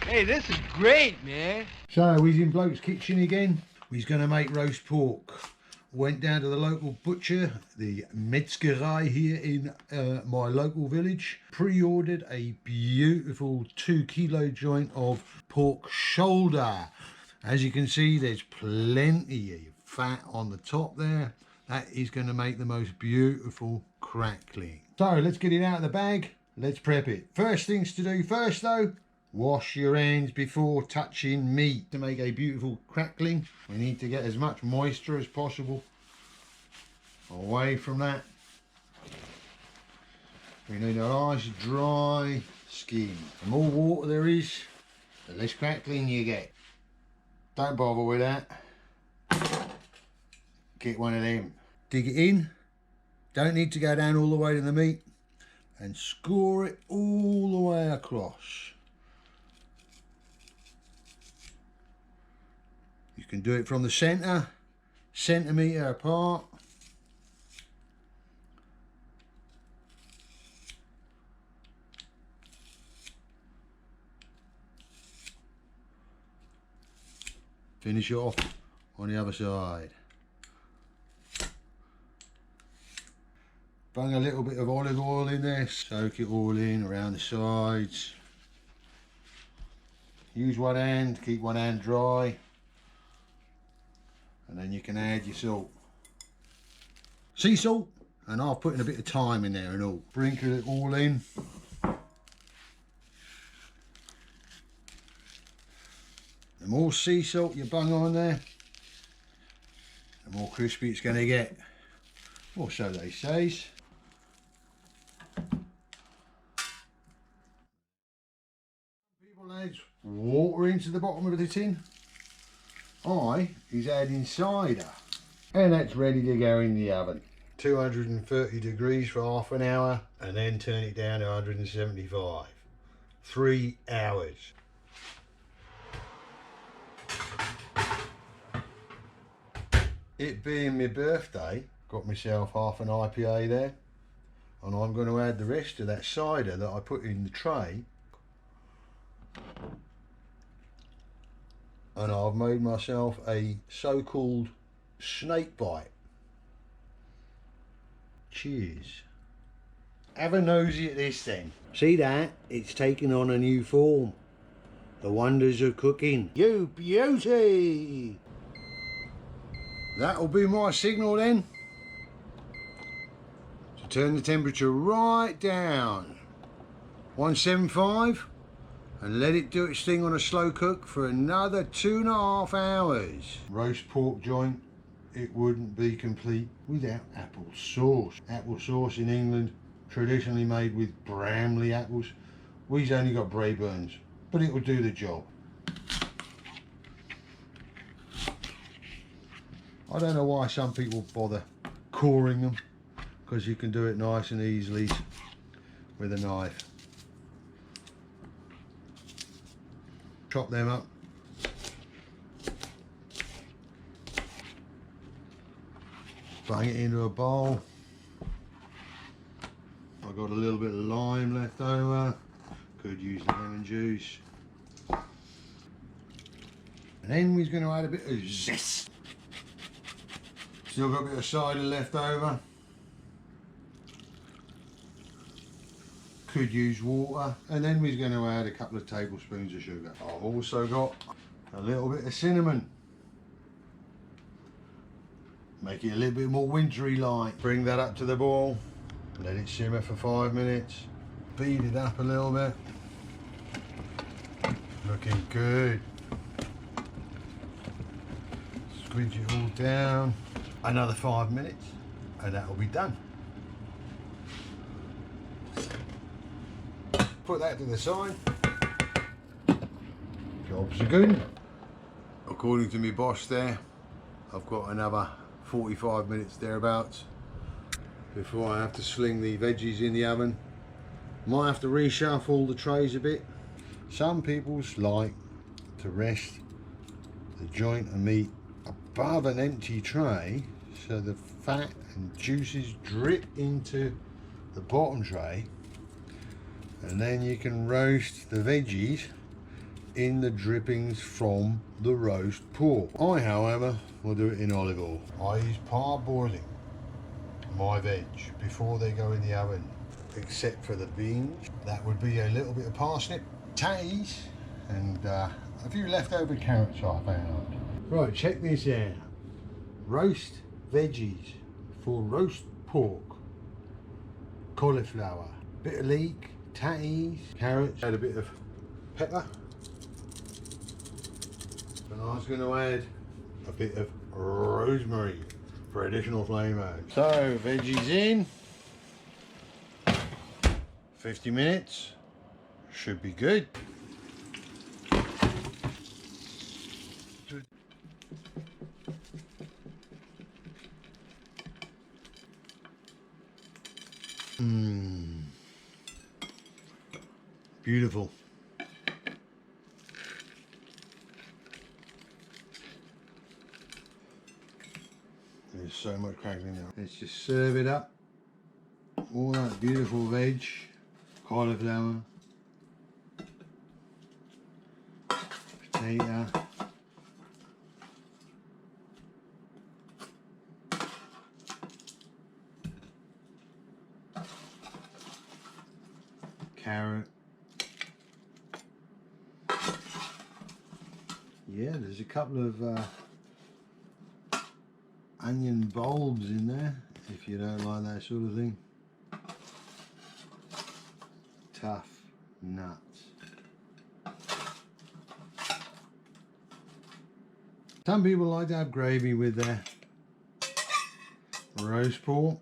Hey, this is great, man. So he's in Bloke's kitchen again. He's going to make roast pork. Went down to the local butcher, the Metzgerei here in my local village. Pre-ordered a beautiful 2 kilo joint of pork shoulder. As you can see, there's plenty of fat on the top there. That is going to make the most beautiful crackling. So let's get it out of the bag. Let's prep it. First things to do first though, wash your hands before touching meat. To make a beautiful crackling, we need to get as much moisture as possible away from that. We need a nice dry skin. The more water there is, the less crackling you get. Don't bother with that. Get one of them. Dig it in. Don't need to go down all the way to the meat. And score it all the way across. You can do it from the centre, centimetre apart. Finish it off on the other side. Bung a little bit of olive oil in there, soak it all in around the sides. Use one hand, keep one hand dry. And then you can add your salt. Sea salt, and I've put in a bit of thyme in there and all. Sprinkle it all in. The more sea salt you bung on there, the more crispy it's going to get. Or so they say. People add water into the bottom of the tin. I is adding cider, and that's ready to go in the oven. 230 degrees for half an hour, and then turn it down to 175. 3 hours. It being my birthday, got myself half an IPA there, and I'm going to add the rest of that cider that I put in the tray. And I've made myself a so-called snake bite. Cheers. Have a nosy at this then. See that? It's taken on a new form. The wonders of cooking. You beauty! That'll be my signal then. To turn the temperature right down. 175. And let it do its thing on a slow cook for another 2.5 hours. Roast pork joint, it wouldn't be complete without apple sauce. Apple sauce in England, traditionally made with Bramley apples. We've only got Braeburns, but it will do the job. I don't know why some people bother coring them, because you can do it nice and easily with a knife. Chop them up. Bang it into a bowl. I've got a little bit of lime left over. Could use the lemon juice. And then we're going to add a bit of zest. Still got a bit of cider left over. Could use water, and then we're going to add a couple of tablespoons of sugar. I've also got a little bit of cinnamon. Make it a little bit more wintry like. Bring that up to the boil, let it simmer for 5 minutes. Beat it up a little bit. Looking good. Squinch it all down. Another 5 minutes and that will be done. Put that to the side. Jobs are good. According to my boss there, I've got another 45 minutes thereabouts before I have to sling the veggies in the oven. Might have to reshuffle the trays a bit. Some people's like to rest the joint of meat above an empty tray so the fat and juices drip into the bottom tray, and then you can roast the veggies in the drippings from the roast pork. I, however, will do it in olive oil. I use parboiling my veg before they go in the oven, except for the beans. That would be a little bit of parsnip, tatties, and a few leftover carrots I found. Right, check this out. Roast veggies for roast pork. Cauliflower, bit of leek, tatties, carrots, add a bit of pepper. And I was going to add a bit of rosemary for additional flavour. So, veggies in. 50 minutes. Should be good. Beautiful. There's so much crackling now. Let's just serve it up. All that beautiful veg, cauliflower, potato, carrot. Yeah, there's a couple of onion bulbs in there, if you don't like that sort of thing. Tough nuts. Some people like to have gravy with their roast pork.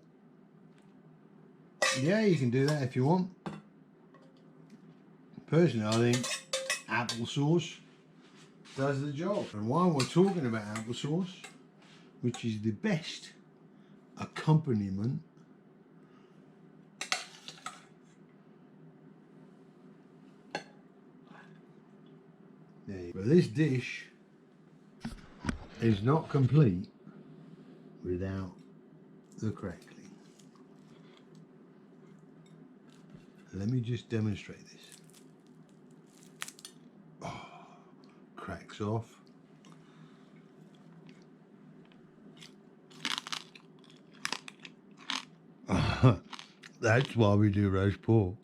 Yeah, you can do that if you want. Personally, I think applesauce does the job. And while we're talking about applesauce, which is the best accompaniment, but this dish is not complete without the crackling. Let me just demonstrate this. Oh, cracks off. That's why we do roast pork.